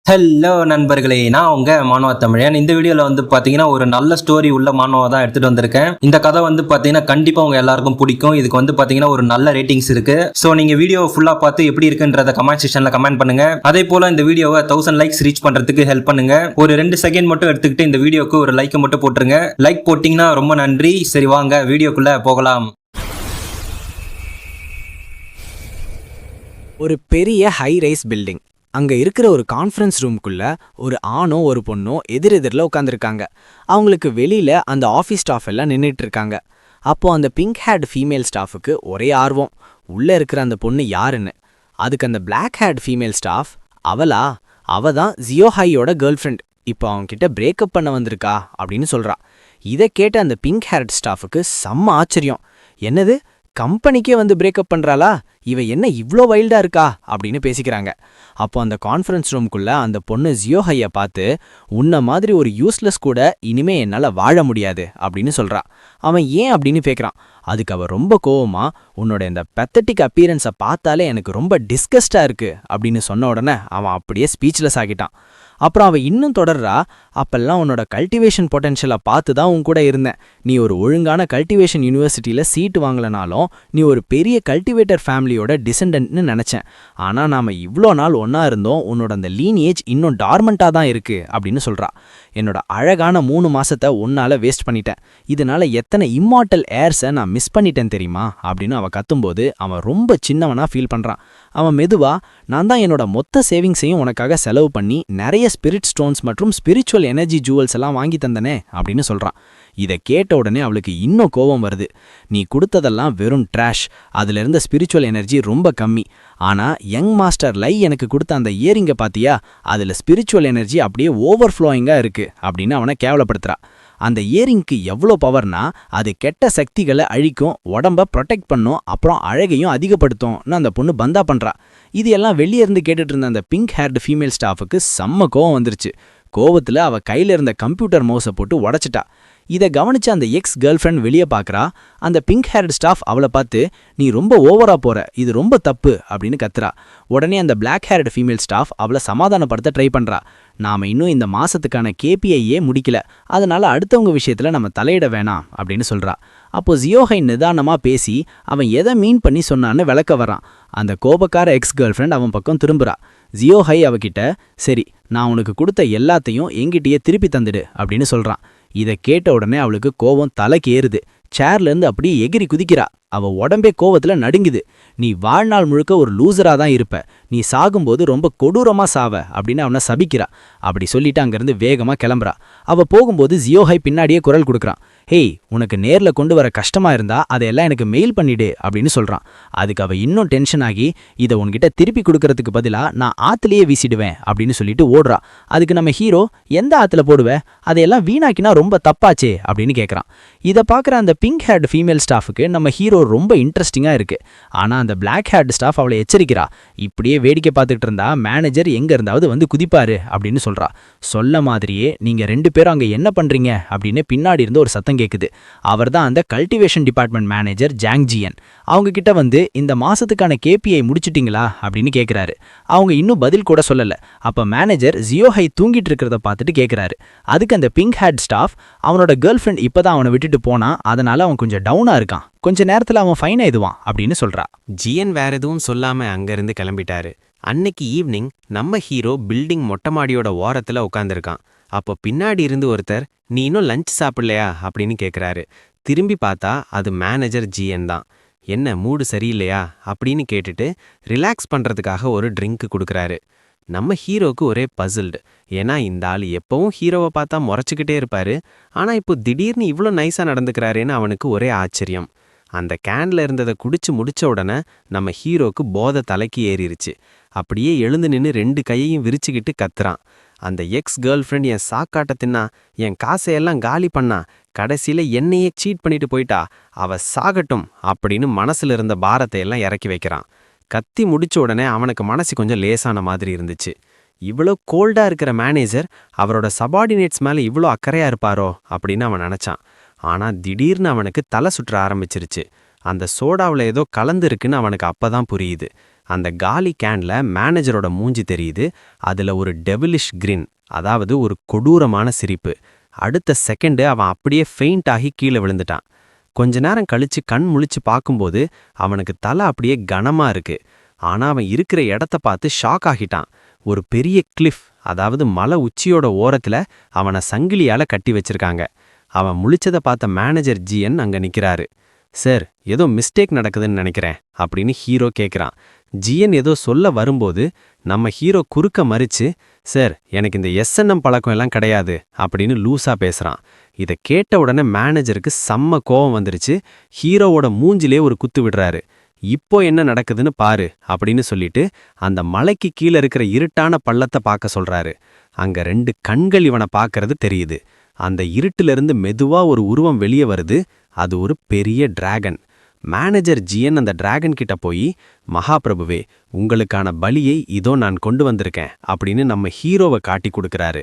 Hello நண்பர்களே, நான் உங்க மாணவ தமிழன். இந்த வீடியோல பாத்தீங்கன்னா ஒரு நல்ல ஸ்டோரி உள்ள மாணவ தான் எடுத்துட்டு வந்திருக்கேன். இந்த கதை பாத்தீங்கன்னா கண்டிப்பா உங்க எல்லாருக்கும் பிடிக்கும். இதுக்கு பாத்தீங்கன்னா ஒரு நல்ல ரேட்டிங்ஸ் இருக்கு. சோ நீங்க வீடியோ ஃபுல்லா பார்த்து எப்படி இருக்குன்றத கமெண்ட் செக்ஷன்ல கமெண்ட் பண்ணுங்க. அதே போல இந்த வீடியோவை 1000 லைக்ஸ் ரீச் பண்றதுக்கு ஹெல்ப் பண்ணுங்க. ஒரு 2 செகண்ட் மட்டும் எடுத்துக்கிட்டு இந்த வீடியோக்கு ஒரு லைக் மட்டும் போட்டுருங்க. லைக் போட்டீங்கன்னா ரொம்ப நன்றி. சரி வாங்க வீடியோக்குள்ள போகலாம். ஒரு பெரிய ஹை ரைஸ் பில்டிங். அங்க இருக்கிற ஒரு கான்ஃபரன்ஸ் ரூம்குள்ள ஒரு ஆணோ ஒரு பொண்ணோ எதிரெதிரில் உட்காந்துருக்காங்க. அவங்களுக்கு வெளியில அந்த ஆஃபீஸ் ஸ்டாஃப் எல்லாம் நின்றுட்டு இருக்காங்க. அப்போ அந்த பிங்க் ஹேட் ஃபீமேல் ஸ்டாஃபுக்கு ஒரே ஆர்வம், உள்ள இருக்கிற அந்த பொண்ணு யாருன்னு. அதுக்கு அந்த பிளாக் ஹேட் ஃபீமேல் ஸ்டாஃப், அவ தான் ஜியோஹையோட கேர்ள் ஃப்ரெண்ட், இப்போ அவன்கிட்ட பிரேக்கப் பண்ண வந்திருக்கா அப்படின்னு சொல்றா. இதை கேட்ட அந்த பிங்க் ஹேட் ஸ்டாஃபுக்கு செம்ம ஆச்சரியம். என்னது, கம்பெனிக்கே வந்து பிரேக்கப் பண்றாளா, இவ என்ன இவ்ளோ வைல்டா இருக்கா அப்படின்னு பேசிக்கிறாங்க. அப்போ அந்த கான்ஃபரன்ஸ் ரூம்குள்ள அந்த பொண்ணு ஜியோஹைய பார்த்து, உன்ன மாதிரி ஒரு யூஸ்லெஸ் கூட இனிமே என்னால வாழ முடியாது அப்படின்னு சொல்றா. அவன் ஏன் அப்படின்னு கேட்குறான். அதுக்கு அவ ரொம்ப கோவமா, உன்னோட இந்த பெத்தட்டிக் அப்பீரன்ஸை பார்த்தாலே எனக்கு ரொம்ப டிஸ்கஸ்டா இருக்கு அப்படின்னு சொன்ன உடனே அவன் அப்படியே ஸ்பீச்லெஸ் ஆகிட்டான். அப்புறம் அவ இன்னும் தொடர்றா, அப்பெல்லாம் உன்னோட கல்டிவேஷன் பொட்டன்ஷியலை பார்த்து தான் உன் கூட இருந்தேன். நீ ஒரு ஒழுங்கான கல்டிவேஷன் யூனிவர்சிட்டியில் சீட்டு வாங்கலனாலும் நீ ஒரு பெரிய கல்டிவேட்டர் ஃபேமிலியோட டிசெண்டன்ட்னு நினச்சேன். ஆனால் நாம இவ்வளோ நாள் ஒன்றா இருந்தோம், உன்னோட அந்த லீனியேஜ் இன்னும் டார்மெண்ட்டாக தான் இருக்கு அப்படின்னு சொல்கிறா. என்னோட அழகான 3 மாசத்தை உன்னால வேஸ்ட் பண்ணிட்டேன். இதனால எத்தனை இம்மார்ட்டல் ஏர்ஸை நான் மிஸ் பண்ணிட்டேன் தெரியுமா அப்படின்னு அவ கத்தும்போது அவன் ரொம்ப சின்னவனா ஃபீல் பண்ணுறான். அவன் மெதுவா, நான் தான் என்னோட மொத்த சேவிங்ஸையும் உனக்காக செலவு பண்ணி நிறைய ஸ்பிரிட் ஸ்டோன்ஸ் மற்றும் ஸ்பிரிச்சுவல் எனர்ஜி ஜுவல்ஸ் எல்லாம் வாங்கி தந்தனே அப்படின்னு சொல்றான். இதை கேட்ட உடனே அவளுக்கு இன்னும் கோபம் வருது. நீ கொடுத்ததெல்லாம் வெறும் ட்ராஷ், அதுல இருந்த ஸ்பிரிச்சுவல் எனர்ஜி ரொம்ப கம்மி. ஆனா யங் மாஸ்டர் லை எனக்கு கொடுத்த அந்த இயரிங்க பாத்தியா, அதுல ஸ்பிரிச்சுவல் எனர்ஜி அப்படியே ஓவர்ஃப்ளோயிங்கா இருக்கு அப்படின்னு அவனை கேவலப்படுத்துறா. அந்த இயரிங்க்கு எவ்வளோ பவர்னா, அது கெட்ட சக்திகளை அழிக்கும், உடம்ப ப்ரொடெக்ட் பண்ணும், அப்புறம் அழகையும் அதிகப்படுத்தும்னு அந்த பொண்ணு பந்தா பண்றா. இது எல்லாம் வெளியே இருந்து கேட்டுட்டு இருந்த அந்த பிங்க் ஹேர்டு ஃபீமேல் ஸ்டாஃபுக்கு செம்ம கோவம் வந்துருச்சு. கோவத்துல அவ கையில இருந்த கம்ப்யூட்டர் மவுஸை போட்டு உடைச்சிட்டா. இதை கவனிச்ச அந்த எக்ஸ் கேர்ள் ஃப்ரெண்ட் வெளியே பார்க்குறா. அந்த பிங்க் ஹேர்டு ஸ்டாஃப் அவளை பார்த்து, நீ ரொம்ப ஓவரா போற, இது ரொம்ப தப்பு அப்படின்னு கத்துறா. உடனே அந்த பிளாக் ஹேர்டு ஃபீமேல் ஸ்டாஃப் அவளை சமாதானப்படுத்த ட்ரை பண்றா. நாம இன்னும் இந்த மாசத்துக்கான கேபிஐயே முடிக்கல, அதனால அடுத்தவங்க விஷயத்துல நம்ம தலையிட வேணாம் அப்படின்னு சொல்றா. அப்போ ஜியோஹை நிதானமா பேசி அவன் எதை மீன் பண்ணி சொன்னான்னு விளக்க வரான். அந்த கோபக்கார எக்ஸ் கேர்ள் ஃப்ரெண்ட் அவன் பக்கம் திரும்புறா. ஜியோஹை அவகிட்ட, சரி நான் உனக்கு கொடுத்த எல்லாத்தையும் எங்கிட்டயே திருப்பி தந்துடு அப்படின்னு சொல்றான். இதை கேட்ட உடனே அவளுக்கு கோபம் தலைக்கு ஏறுது. சேர்லேருந்து அப்படியே எகிரி குதிக்கிறா. அவ உடம்பே கோவத்துல நடுங்குது. நீ வாழ்நாள் முழுக்க ஒரு லூசரா தான் இருப்ப, நீ சாகும்போது ரொம்ப கொடூரமா சாவ அப்படின்னு அவனை சபிக்கிறா. அப்படி சொல்லிட்டு அங்கிருந்து வேகமா கிளம்புறா. அவ போகும்போது ஜியோஹை பின்னாடியே குரல் கொடுக்குறான். ஹேய், உனக்கு நேர்ல கொண்டு வர கஷ்டமா இருந்தா அதையெல்லாம் எனக்கு மெயில் பண்ணிடு அப்படின்னு சொல்றான். அதுக்கு அவ இன்னும் டென்ஷன் ஆகி, இதை உன்கிட்ட திருப்பி கொடுக்கறதுக்கு பதிலா நான் ஆத்துலயே வீசிடுவேன் அப்படின்னு சொல்லிட்டு ஓடுறா. அதுக்கு நம்ம ஹீரோ, எந்த ஆத்துல போடுவ, அதையெல்லாம் வீணாக்கினா ரொம்ப தப்பாச்சே அப்படின்னு கேட்கறான். இதை பார்க்குற அந்த பிங்க் ஹேர்டு ஃபீமேல் ஸ்டாஃபுக்கு நம்ம ஹீரோ ரொம்ப இன்ட்ரெஸ்டிங்கா இருக்கு. ஆனா அந்த பிளாக் ஹேர்டு ஸ்டாஃப் அவளை எச்சரிக்கிறா. இப்படியே வேடிக்கை பார்த்துட்டு இருந்தா மேனேஜர் எங்க இருந்தாவது வந்து குதிப்பாரு அப்படின்னு சொல்றா. சொல்ல மாதிரியே, நீங்க 2 பேரும் அங்க என்ன பண்றீங்க அப்படின்னு பின்னாடி இருந்து ஒரு சத்தம் கேக்குது. அவர்தான் அந்த கல்டிவேஷன் டிபார்ட்மெண்ட் மேனேஜர் ஜாங் ஜியன். அவங்க கிட்ட வந்து, இந்த மாசத்துக்கான கேபிஐ முடிச்சிட்டீங்களா அப்படின்னு கேக்குறாரு. அவங்க இன்னும் பதில் கூட சொல்லல. அப்ப மேனேஜர் ஜியோஹை தூங்கிட்டு இருக்கிறத பார்த்துட்டு கேக்குறாரு. அதுக்கு அந்த பிங்க் ஹேட் ஸ்டாஃப், அவனோட கேர்ள் ஃப்ரெண்ட் இப்பதான் அவனை விட்டுட்டு போனா, அதனால அவன் கொஞ்சம் டவுனா இருக்கான், கொஞ்ச நேரத்துல அவன் ஃபைன் ஆயிடுவான் அப்படின்னு சொல்றா. ஜியன் வேற எதுவும் சொல்லாம அங்கிருந்து கிளம்பிட்டாரு. அன்னைக்கு ஈவினிங் நம்ம ஹீரோ பில்டிங் மொட்டை மாடியோட ஓரத்துல உட்காந்துருக்கான். அப்போ பின்னாடி இருந்து ஒருத்தர், நீ இன்னும் லஞ்ச் சாப்பிடலையா அப்படின்னு கேட்குறாரு. திரும்பி பார்த்தா அது மேனேஜர் ஜியன் தான். என்ன மூடு சரியில்லையா அப்படின்னு கேட்டுட்டு ரிலாக்ஸ் பண்றதுக்காக ஒரு ட்ரிங்க் கொடுக்குறாரு. நம்ம ஹீரோக்கு ஒரே பசில்டு. ஏன்னா இந்த ஆள் எப்பவும் ஹீரோவை பார்த்தா முறைச்சிக்கிட்டே இருப்பாரு, ஆனா இப்போ திடீர்னு இவ்வளோ நைஸா நடந்துக்கிறாரேன்னு அவனுக்கு ஒரே ஆச்சரியம். அந்த கேன்ல இருந்ததை குடிச்சு முடிச்ச உடனே நம்ம ஹீரோக்கு போதை தலைக்கு ஏறிடுச்சு. அப்படியே எழுந்து நின்று 2 கையையும் விரிச்சுக்கிட்டு கத்துறான். அந்த எக்ஸ் கேர்ள் ஃப்ரெண்ட் என் சாக்காட்ட தின்னா, என் காசையெல்லாம் காலி பண்ணா, கடைசியில என்னையே சீட் பண்ணிட்டு போயிட்டா, அவ சாகட்டும் அப்படின்னு மனசுல இருந்த பாரத்தை எல்லாம் இறக்கி வைக்கிறான். கத்தி முடிச்ச உடனே அவனுக்கு மனசு கொஞ்சம் லேசான மாதிரி இருந்துச்சு. இவ்வளோ கோல்டா இருக்கிற மேனேஜர் அவரோட சபார்டினேட்ஸ் மேல இவ்வளோ அக்கறையா இருப்பாரோ அப்படின்னு அவன் நினைச்சான். ஆனா திடீர்னு அவனுக்கு தலை சுற்ற ஆரம்பிச்சிருச்சு. அந்த சோடாவில் ஏதோ கலந்து இருக்குன்னு அவனுக்கு அப்பதான் புரியுது. அந்த காலி கேன்ல மேனேஜரோட மூஞ்சி தெரியுது. அதுல ஒரு டெவிலிஷ் கிரின், அதாவது ஒரு கொடூரமான சிரிப்பு. அடுத்த செகண்டு அவன் அப்படியே ஃபெயிண்ட் ஆகி கீழே விழுந்துட்டான். கொஞ்ச நேரம் கழிச்சு கண் முழிச்சு பார்க்கும்போது அவனுக்கு தலை அப்படியே கனமா இருக்கு. ஆனா அவன் இருக்கிற இடத்த பார்த்து ஷாக் ஆகிட்டான். ஒரு பெரிய கிளிஃப், அதாவது மலை உச்சியோட ஓரத்துல அவனை சங்கிலியால கட்டி வச்சிருக்காங்க. அவன் முழிச்சதை பார்த்த மேனேஜர் ஜிஎன் அங்க நிக்கிறாரு. சார், ஏதோ மிஸ்டேக் நடக்குதுன்னு நினைக்கிறேன் அப்படின்னு ஹீரோ கேட்குறான். ஜிஎன் ஏதோ சொல்ல வரும்போது நம்ம ஹீரோ குறுக்க மறிச்சு, சார் எனக்கு இந்த எஸ்என்எம் பழக்கம் எல்லாம் கிடையாது அப்படின்னு லூஸா பேசுறான். இதை கேட்ட உடனே மேனேஜருக்கு செம்ம கோவம் வந்துருச்சு. ஹீரோவோட மூஞ்சிலே ஒரு குத்து விடுறாரு. இப்போ என்ன நடக்குதுன்னு பாரு அப்படின்னு சொல்லிட்டு அந்த மலைக்கு கீழே இருக்கிற இருட்டான பள்ளத்தை பார்க்க சொல்றாரு. அங்க 2 கண்கள் இவனை பார்க்கறது தெரியுது. அந்த இருட்டிலிருந்து மெதுவா ஒரு உருவம் வெளியே வருது. அது ஒரு பெரிய டிராகன். மேனேஜர் ஜிஎன் அந்த டிராகன் கிட்ட போய், மகாபிரபுவே, உங்களுக்கான பலியை இதோ நான் கொண்டு வந்திருக்கேன் அப்படின்னு நம்ம ஹீரோவை காட்டி கொடுக்கறாரு.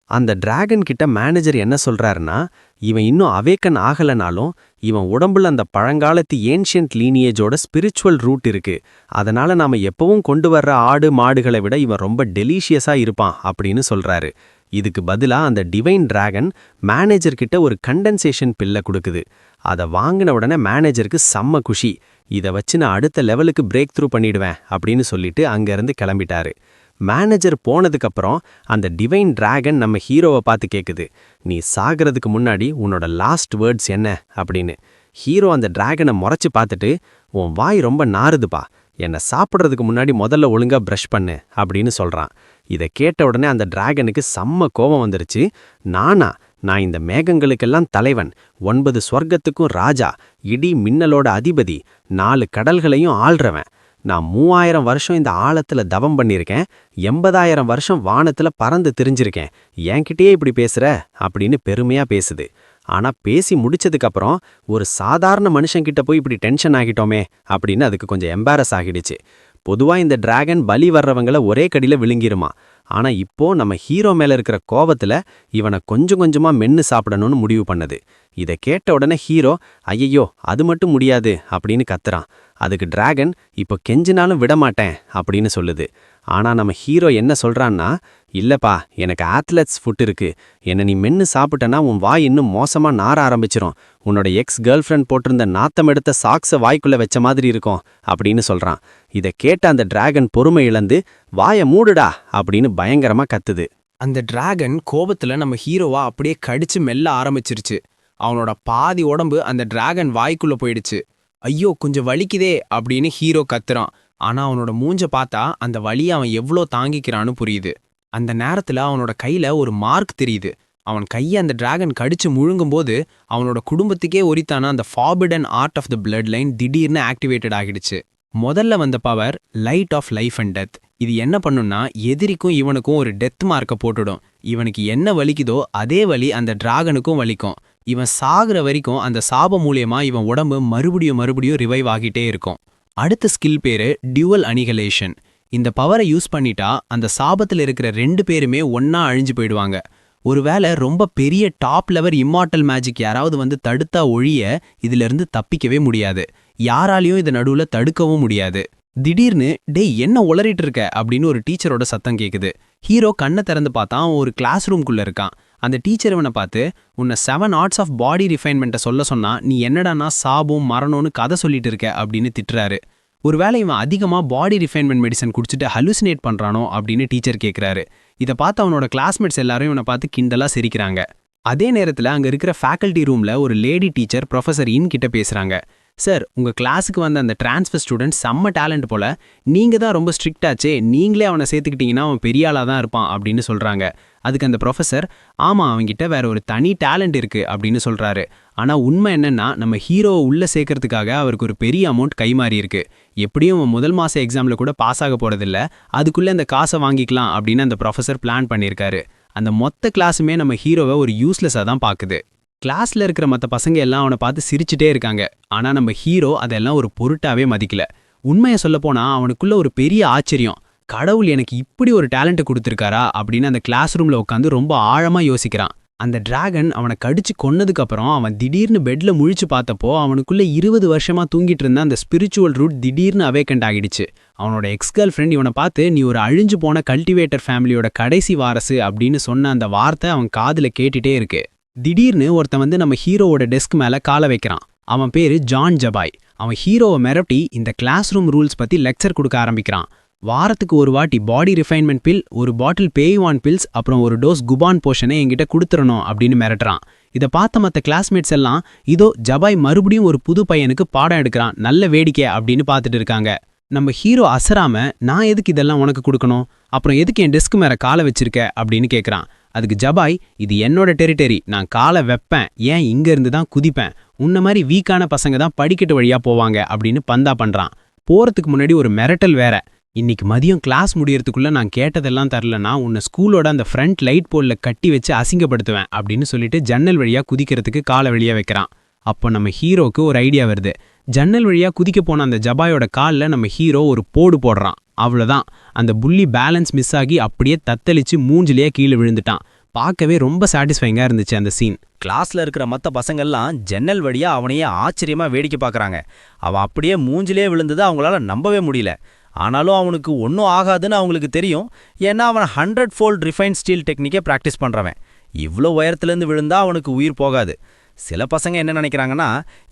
அந்த டிராகன் கிட்ட மேனேஜர் என்ன சொல்றாருன்னா, இவன் இன்னும் அவேக்கன் ஆகலனாலும் இவன் உடம்புல அந்த பழங்காலத்து ஏன்ஷியன்ட் லீனியேஜோட ஸ்பிரிச்சுவல் ரூட் இருக்கு. அதனால நாம எப்பவும் கொண்டு வர்ற ஆடு மாடுகளை விட இவன் ரொம்ப டெலிஷியஸா இருப்பான் அப்படின்னு சொல்றாரு. இதுக்கு பதிலா அந்த டிவைன் டிராகன் மேனேஜர் கிட்ட ஒரு கண்டென்சேஷன் பில்லை கொடுக்குது. அதை வாங்கின உடனே மேனேஜருக்கு செம்ம குஷி. இதை வச்சு நான் அடுத்த லெவலுக்கு பிரேக் த்ரூ பண்ணிடுவேன் அப்படின்னு சொல்லிட்டு அங்கேருந்து கிளம்பிட்டாரு. மேனேஜர் போனதுக்கப்புறம் அந்த டிவைன் டிராகன் நம்ம ஹீரோவை பார்த்து கேட்குது, நீ சாகிறதுக்கு முன்னாடி உன்னோட லாஸ்ட் வேர்ட்ஸ் என்ன அப்படின்னு. ஹீரோ அந்த டிராகனை முறைச்சு பார்த்துட்டு, உன் வாய் ரொம்ப நாறுதுப்பா, என்னை சாப்பிட்றதுக்கு முன்னாடி முதல்ல ஒழுங்கா ப்ரஷ் பண்ணு அப்படின்னு சொல்கிறான். இதை கேட்ட உடனே அந்த டிராகனுக்கு செம்ம கோபம் வந்துருச்சு. நான் இந்த மேகங்களுக்கெல்லாம் தலைவன், 9 ஸ்வர்க்கத்துக்கும் ராஜா, இடி மின்னலோட அதிபதி, 4 கடல்களையும் ஆள்றவன். நான் 3000 வருஷம் இந்த ஆழத்துல தவம் பண்ணியிருக்கேன், 80,000 வருஷம் வானத்துல பறந்து திரிஞ்சிருக்கேன், என்கிட்டயே இப்படி பேசுற அப்படின்னு பெருமையா பேசுது. ஆனா பேசி முடிச்சதுக்கப்புறம் ஒரு சாதாரண மனுஷன்கிட்ட போய் இப்படி டென்ஷன் ஆகிட்டோமே அப்படின்னு அதுக்கு கொஞ்சம் எம்பாரஸ் ஆகிடுச்சு. பொதுவா இந்த டிராகன் பலி வர்றவங்களை ஒரே கடியில விழுங்கிருமா. ஆனா இப்போ நம்ம ஹீரோ மேல இருக்கிற கோவத்துல இவனை கொஞ்சம் கொஞ்சமா மென்னு சாப்பிடணும்னு முடிவு பண்ணுது. இதை கேட்ட உடனே ஹீரோ, ஐயையோ அது மட்டும் முடியாது அப்படின்னு கத்துறான். அதுக்கு டிராகன், இப்போ கெஞ்சினாலும் விடமாட்டேன் அப்படின்னு சொல்லுது. ஆனா நம்ம ஹீரோ என்ன சொல்றான்னா, இல்லப்பா, எனக்கு ஆத்லெட்ஸ் ஃபுட் இருக்கு, என்ன நீ மென்னு சாப்பிட்டனா உன் வாய் இன்னும் மோசமா நார ஆரம்பிச்சிரும், உன்னோட எக்ஸ் கேர்ள் ஃப்ரெண்ட் போட்டிருந்த நாத்தம் எடுத்த சாக்ஸை வாய்க்குள்ள வச்ச மாதிரி இருக்கும் அப்படின்னு சொல்றான். இதை கேட்ட அந்த டிராகன் பொறுமை இழந்து, வாயை மூடுடா அப்படின்னு பயங்கரமா கத்துது. அந்த டிராகன் கோபத்துல நம்ம ஹீரோவா அப்படியே கடிச்சு மெல்ல ஆரம்பிச்சிருச்சு. அவனோட பாதி உடம்பு அந்த டிராகன் வாய்க்குள்ள போயிடுச்சு. ஐயோ கொஞ்சம் வலிக்குதே அப்படின்னு ஹீரோ கத்துறான். ஆனா அவனோட மூஞ்ச பார்த்தா அந்த வலியை அவன் எவ்வளோ தாங்கிக்கிறான்னு புரியுது. அந்த நேரத்துல அவனோட கையில ஒரு மார்க் தெரியுது. அவன் கையை அந்த டிராகன் கடிச்சு முழுங்கும்போது அவனோட குடும்பத்துக்கே உரித்தான அந்த forbidden art of the blood line திடீர்னு ஆக்டிவேட்டட் ஆகிடுச்சு. முதல்ல வந்த power light of life and death. இது என்ன பண்ணுன்னா, எதிரிக்கும் இவனுக்கும் ஒரு டெத் மார்க்கை போட்டுடும். இவனுக்கு என்ன வலிக்குதோ அதே வலி அந்த டிராகனுக்கும் வலிக்கும். இவன் சாகுற வரைக்கும் அந்த சாபம் மூலியமா இவன் உடம்பு மறுபடியும் ரிவைவ் ஆகிட்டே இருக்கும். அடுத்த ஸ்கில் பேரு டியூவல் அனிகலேஷன். இந்த பவரை யூஸ் பண்ணிட்டா அந்த சாபத்தில் இருக்கிற 2 பேருமே ஒன்னா அழிஞ்சு போயிடுவாங்க. ஒருவேளை ரொம்ப பெரிய டாப் லெவல் இம்மார்டல் மேஜிக் யாராவது வந்து தடுத்தா ஒழிய இதுல இருந்து தப்பிக்கவே முடியாது. யாராலையும் இதை நடுவுல தடுக்கவும் முடியாது. திடீர்னு டேய் என்ன உளறிட்டு இருக்க அப்படின்னு ஒரு டீச்சரோட சத்தம் கேக்குது. ஹீரோ கண்ணை திறந்து பார்த்தா அவன் ஒரு கிளாஸ் ரூம்குள்ள இருக்கான். அந்த டீச்சர் இவனை பார்த்து, உன்னை 7 ஆர்ட்ஸ் ஆஃப் பாடி ரிஃபைன்மெண்ட்டை சொல்ல சொன்னா நீ என்னடானா சாபம் மரணம்னு கதை சொல்லிட்டு இருக்க அப்படின்னு திட்டுறாரு. ஒருவேளை இவன் அதிகமாக பாடி ரிஃபைன்மெண்ட் மெடிசன் குடிச்சிட்டு ஹலுசினேட் பண்ணுறானோ அப்படின்னு டீச்சர் கேட்குறாரு. இதை பார்த்து அவனோட கிளாஸ்மேட்ஸ் எல்லாரும் இவனை பார்த்து கிண்டலாக சிரிக்கிறாங்க. அதே நேரத்தில் அங்கே இருக்கிற ஃபேக்கல்ட்டி ரூமில் ஒரு லேடி டீச்சர் ப்ரொஃபஸர் இன் கிட்ட பேசுகிறாங்க. சார், உங்கள் கிளாஸுக்கு வந்த அந்த டிரான்ஸ்ஃபர் ஸ்டூடெண்ட் செம்ம டேலண்ட் போல, நீங்கள் தான் ரொம்ப ஸ்ட்ரிக்டாச்சே, நீங்களே அவனை சேர்த்துக்கிட்டீங்கன்னா அவன் பெரிய ஆளாக தான் இருப்பான் அப்படின்னு சொல்கிறாங்க. அதுக்கு அந்த ப்ரொஃபஸர், ஆமாம் அவன்கிட்ட வேற ஒரு தனி டேலண்ட் இருக்குது அப்படின்னு சொல்கிறாரு. ஆனால் உண்மை என்னென்னா, நம்ம ஹீரோவை உள்ளே சேர்க்கறதுக்காக அவருக்கு ஒரு பெரிய அமௌண்ட் கைமாறி இருக்கு. எப்படியும் அவன் முதல் மாத எக்ஸாமில் கூட பாஸ் ஆக போகிறதில்ல, அதுக்குள்ளே அந்த காசை வாங்கிக்கலாம் அப்படின்னு அந்த ப்ரொஃபஸர் பிளான் பண்ணியிருக்காரு. அந்த மொத்த கிளாஸுமே நம்ம ஹீரோவை ஒரு யூஸ்லெஸ்ஸாக தான் பார்க்குது. கிளாஸில் இருக்கிற மற்ற பசங்க எல்லாம் அவனை பார்த்து சிரிச்சுட்டே இருக்காங்க. ஆனால் நம்ம ஹீரோ அதெல்லாம் ஒரு பொருட்டாவே மதிக்கல. உண்மையை சொல்லப்போனால் அவனுக்குள்ள ஒரு பெரிய ஆச்சரியம், கடவுள் எனக்கு இப்படி ஒரு டேலண்ட்டை கொடுத்துருக்காரா அப்படின்னு அந்த கிளாஸ் ரூமில் உட்காந்து ரொம்ப ஆழமாக யோசிக்கிறான். அந்த டிராகன் அவனை கடிச்சு கொன்னதுக்கப்புறம் அவன் திடீர்னு பெட்ல முழிச்சு பார்த்தப்போ அவனுக்குள்ள 20 வருஷமா தூங்கிட்டு இருந்த அந்த ஸ்பிரிச்சுவல் ரூட் திடீர்னு அவேக்கண்ட் ஆகிடுச்சு. அவனோட எக்ஸ் கேர்ள் ஃப்ரெண்ட் இவனை பார்த்து நீ ஒரு அழிஞ்சு போன கல்டிவேட்டர் ஃபேமிலியோட கடைசி வாரசு அப்படின்னு சொன்ன அந்த வார்த்தை அவன் காதுல கேட்டுட்டே இருக்கு. திடீர்னு ஒருத்தன் வந்து நம்ம ஹீரோவோட டெஸ்க் மேல காலை வைக்கிறான். அவன் பேரு ஜான் ஜபாய். அவன் ஹீரோவை மிரட்டி இந்த கிளாஸ் ரூம் ரூல்ஸ் பத்தி லெக்சர் கொடுக்க ஆரம்பிக்கிறான். வாரத்துக்கு ஒரு வாட்டி பாடி ரிஃபைன்மெண்ட் பில், ஒரு பாட்டில் பேய்வான் பில்ஸ், அப்புறம் ஒரு டோஸ் குபான் போஷனை என்கிட்ட கொடுத்துடணும் அப்படின்னு மிரட்டுறான். இதை பார்த்த மற்ற கிளாஸ்மேட்ஸ் எல்லாம் இதோ ஜபாய் மறுபடியும் ஒரு புது பையனுக்கு பாடம் எடுக்கிறான், நல்ல வேடிக்கை அப்படின்னு பார்த்துட்டு இருக்காங்க. நம்ம ஹீரோ அசராம நான் எதுக்கு இதெல்லாம் உனக்கு கொடுக்கணும், அப்புறம் எதுக்கு என் டெஸ்க் மேல காலை வச்சிருக்க அப்படின்னு கேட்குறான். அதுக்கு ஜபாய், இது என்னோட டெரிட்டரி, நான் காலை வைப்பேன், ஏன் இங்க இருந்து தான் குதிப்பேன், உன்ன மாதிரி வீக்கான பசங்க தான் படிக்கட்டு வழியா போவாங்க அப்படின்னு பந்தா பண்றான். போறதுக்கு முன்னாடி ஒரு மிரட்டல் வேற, இன்னைக்கு மதியம் கிளாஸ் முடியறதுக்குள்ள நான் கேட்டதெல்லாம் தரலனா உன்னை ஸ்கூலோட அந்த ஃப்ரண்ட் லைட் போல்ல கட்டி வச்சு அசிங்கப்படுத்துவேன் அப்படின்னு சொல்லிட்டு ஜன்னல் வழியா குதிக்கிறதுக்கு காலை வழியா வைக்கிறான். அப்போ நம்ம ஹீரோக்கு ஒரு ஐடியா வருது. ஜன்னல் வழியா குதிக்க போன அந்த ஜபாயோட காலில் நம்ம ஹீரோ ஒரு போடு போடுறான். அவ்வளோதான், அந்த புள்ளி பேலன்ஸ் மிஸ் ஆகி அப்படியே தத்தளிச்சு மூஞ்சிலேயே கீழே விழுந்துட்டான். பார்க்கவே ரொம்ப சாட்டிஸ்ஃபைங்காக இருந்துச்சு அந்த சீன். கிளாஸ்ல இருக்கிற மற்ற பசங்கள்லாம் ஜன்னல் வழியா அவனையே ஆச்சரியமா வேடிக்கை பார்க்கறாங்க. அவன் அப்படியே மூஞ்சிலே விழுந்தது அவங்களால நம்பவே முடியல. ஆனாலும் அவனுக்கு ஒன்றும் ஆகாதுன்னு அவங்களுக்கு தெரியும். ஏன்னா அவன் 100 ஃபோல்ட் ரிஃபைன் ஸ்டீல் டெக்னிக்கை ப்ராக்டிஸ் பண்ணுறவன். இவ்வளோ உயரத்துலேருந்து விழுந்தா அவனுக்கு உயிர் போகாது. சில பசங்க என்ன நினைக்கிறாங்கன்னா,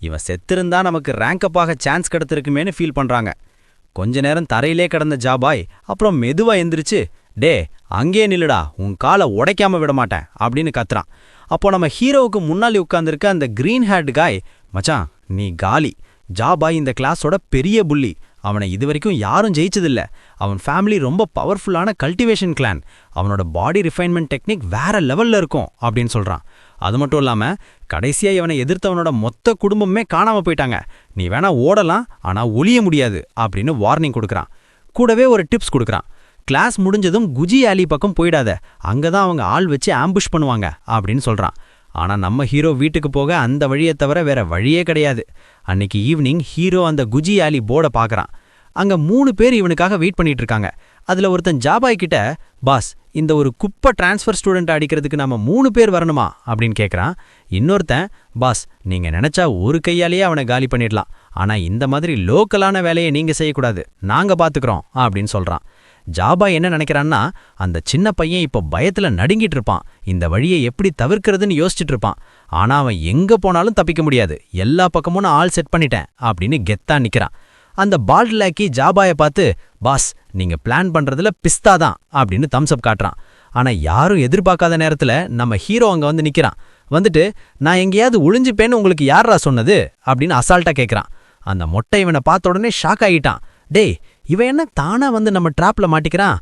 இவன் செத்திருந்தா நமக்கு ரேங்கப்பாக சான்ஸ் கிடைத்திருக்குமேனு ஃபீல் பண்ணுறாங்க. கொஞ்ச நேரம் தரையிலே கிடந்த ஜாபாய் அப்புறம் மெதுவா எந்திரிச்சு, டே அங்கே நில்லுடா, உன் காலை உடைக்காம விட மாட்டேன் அப்படின்னு கத்துறான். அப்போ நம்ம ஹீரோவுக்கு முன்னாடி உட்கார்ந்துருக்க அந்த கிரீன் ஹேட் காய், மச்சான் நீ காலி, ஜாபாய் இந்த கிளாஸோட பெரிய புள்ளி, அவனை இதுவரைக்கும் யாரும் ஜெயிச்சதில்ல, அவன் ஃபேமிலி ரொம்ப பவர்ஃபுல்லான கல்டிவேஷன் கிளான், அவனோட பாடி ரிஃபைன்மெண்ட் டெக்னிக் வேற லெவல்ல இருக்கும் அப்படின்னு சொல்றான். அது மட்டும் இல்லாம கடைசியா இவனை எதிர்த்தவனோட மொத்த குடும்பமே காணாம போயிட்டாங்க, நீ வேணா ஓடலாம் ஆனா ஒளிய முடியாது அப்படின்னு வார்னிங் கொடுக்குறான். கூடவே ஒரு டிப்ஸ் கொடுக்குறான். கிளாஸ் முடிஞ்சதும் குஜி ஆலி பக்கம் போயிடாத, அங்கதான் அவங்க ஆள் வச்சு ஆம்புஷ் பண்ணுவாங்க அப்படின்னு சொல்றான். ஆனா நம்ம ஹீரோ வீட்டுக்கு போக அந்த வழியை தவிர வேற வழியே கிடையாது. அன்னைக்கு ஈவினிங் ஹீரோ அந்த குஜி ஆலி போர்டை பார்க்கறான். அங்க 3 பேர் இவனுக்காக வெயிட் பண்ணிட்டு இருக்காங்க. அதுல ஒருத்தன் ஜாபாய் கிட்ட, பாஸ் இந்த ஒரு குப்பை டிரான்ஸ்ஃபர் ஸ்டூடெண்ட் அடிக்கிறதுக்கு நம்ம 3 பேர் வரணுமா அப்படின்னு கேட்குறான். இன்னொருத்தன், பாஸ் நீங்க நினைச்சா ஒரு கையாலேயே அவனை காலி பண்ணிடலாம், ஆனா இந்த மாதிரி லோக்கலான வேலையை நீங்க செய்யக்கூடாது, நாங்க பாத்துக்கிறோம் அப்படின்னு சொல்றான். ஜாபாய் என்ன நினைக்கிறான்னா, அந்த சின்ன பையன் இப்போ பயத்துல நடுங்கிட்டு இருப்பான், இந்த வழியை எப்படி தவிர்க்கிறதுன்னு யோசிச்சுட்டு இருப்பான். ஆனா அவன் எங்க போனாலும் தப்பிக்க முடியாது, எல்லா பக்கமும் நான் ஆள் செட் பண்ணிட்டேன் அப்படின்னு கெத்தா நிக்கிறான். அந்த பால்ட் லேக்கி ஜாபாயை பார்த்து, பாஸ் நீங்க பிளான் பண்றதுல பிஸ்தா தான் அப்படின்னு தம்ஸ்அப் காட்டுறான். ஆனா யாரும் எதிர்பார்க்காத நேரத்துல நம்ம ஹீரோ அங்க வந்து நிக்கிறான். வந்துட்டு, நான் எங்கேயாவது ஒளிஞ்சுப்பேன்னு உங்களுக்கு யாரா சொன்னது அப்படின்னு அசால்ட்டா கேட்கறான். அந்த மொட்டை இவனை பார்த்த உடனே ஷாக் ஆகிட்டான். டேய் இவன் என்ன தானா வந்து நம்ம ட்ராப்ல மாட்டிக்கிறான்,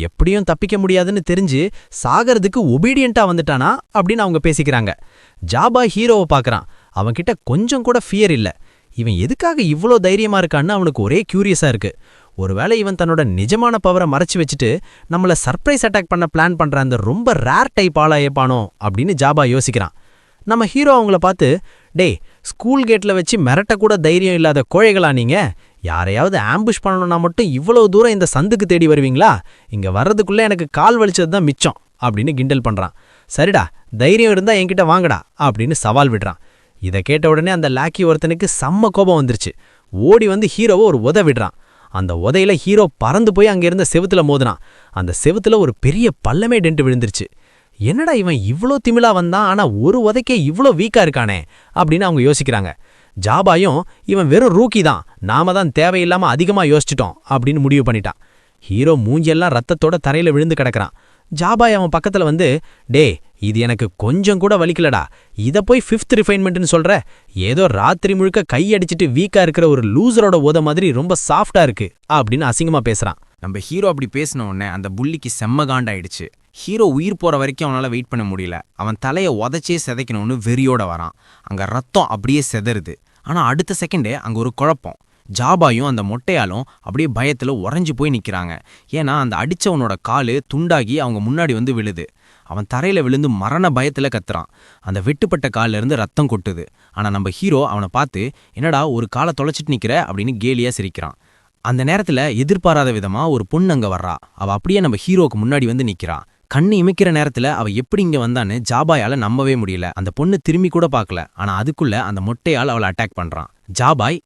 எப்படியும் தப்பிக்க முடியாதுன்னு தெரிஞ்சு சாகிறதுக்கு ஒபீடியண்டா வந்துட்டானா அப்படின்னு அவங்க பேசிக்கிறாங்க. ஜாபாய் ஹீரோவை பார்க்கறான். அவன்கிட்ட கொஞ்சம் கூட ஃபியர் இல்ல. இவன் எதுக்காக இவ்வளோ தைரியமா இருக்கான்னு அவனுக்கு ஒரே கியூரியஸா இருக்கு. ஒருவேளை இவன் தன்னோட நிஜமான பவரை மறைச்சு வச்சுட்டு நம்மள சர்ப்ரைஸ் அட்டாக் பண்ண பிளான் பண்ற அந்த ரொம்ப ரேர் டைப் ஆளா ஏப்பானோ அப்படின்னு ஜாபாய் யோசிக்கிறான். நம்ம ஹீரோ அவங்கள பார்த்து, டேய் ஸ்கூல் கேட்ல வச்சு மிரட்டக்கூட தைரியம் இல்லாத கோழைகளா நீங்க, யாரையாவது ஆம்புஷ் பண்ணணும்னா மட்டும் இவ்வளவு தூரம் இந்த சந்துக்கு தேடி வருவீங்களா, இங்க வர்றதுக்குள்ள எனக்கு கால் வலிச்சது தான் மிச்சம் அப்படின்னு கிண்டல் பண்றான். சரிடா தைரியம் இருந்தா என்கிட்ட வாங்கடா அப்படின்னு சவால் விடுறான். இதை கேட்ட உடனே அந்த லாக்கி ஒருத்தனுக்கு செம்ம கோபம் வந்துருச்சு. ஓடி வந்து ஹீரோவை ஒரு உதை விடுறான். அந்த உதையில ஹீரோ பறந்து போய் அங்க இருந்த செவுத்துல மோதினான். அந்த செவுத்துல ஒரு பெரிய பள்ளமே டென்ட் விழுந்துருச்சு. என்னடா இவன் இவ்ளோ திமிலா வந்தான், ஆனா ஒரு உதைக்கே இவ்ளோ வீக்கா இருக்கானே அப்படின்னு அவங்க யோசிக்கிறாங்க. ஜாபாயும் இவன் வெறும் ரூக்கி தான், நாம தான் தேவையில்லாம அதிகமா யோசிச்சிட்டோம் அப்படின்னு முடிவு பண்ணிட்டான். ஹீரோ மூஞ்சியெல்லாம் ரத்தத்தோட தரையில விழுந்து கிடக்குறான். ஜாபாய் அவன் பக்கத்துல வந்து, டே இது எனக்கு கொஞ்சம் கூட வலிக்கலடா, இதை போய் 5th ரிஃபைன்மெண்ட்னு சொல்ற, ஏதோ ராத்திரி முழுக்க கையடிச்சிட்டு வீக்கா இருக்கிற ஒரு லூசரோட ஓத மாதிரி ரொம்ப சாஃப்டா இருக்கு அப்படின்னு அசிங்கமா பேசுறான். நம்ம ஹீரோ அப்படி பேசின உடனே அந்த புள்ளிக்கு செம்ம காண்டாயிடுச்சு. ஹீரோ உயிர் போற வரைக்கும் அவனால வெயிட் பண்ண முடியல. அவன் தலையை உதச்சே செதைக்கணும்னு வெறியோட வரான். அங்க ரத்தம் அப்படியே செதறுது. ஆனா அடுத்த செகண்டே அங்க ஒரு குழப்பம். ஜாபாயும் அந்த மொட்டையாலும் அப்படியே பயத்துல உறைஞ்சு போய் நிக்கிறாங்க. ஏன்னா அந்த அடிச்சவனோட காலு துண்டாகி அவங்க முன்னாடி வந்து விழுது. அவன் தரையில விழுந்து மரண பயத்துல கத்துறான். அந்த வெட்டுப்பட்ட கால்ல இருந்து ரத்தம் கொட்டுது. ஆனா நம்ம ஹீரோ அவனை பார்த்து, என்னடா ஒரு காலை தொலைச்சிட்டு நிக்கிற அப்படின்னு கேலியா சிரிக்கிறான். அந்த நேரத்துல எதிர்பாராத விதமா ஒரு பொண்ணு அங்க வர்றா. அவ அப்படியே நம்ம ஹீரோக்கு முன்னாடி வந்து நிக்கிறான். கண்ணு இமைக்கிற நேரத்துல அவ எப்படி இங்க வந்தான்னு ஜாபாயால நம்பவே முடியல. அந்த பொண்ணு திரும்பி கூட பார்க்கல. ஆனா அதுக்குள்ள அந்த மொட்டையால் அவளை அட்டாக் பண்றான். ஜாபாய்,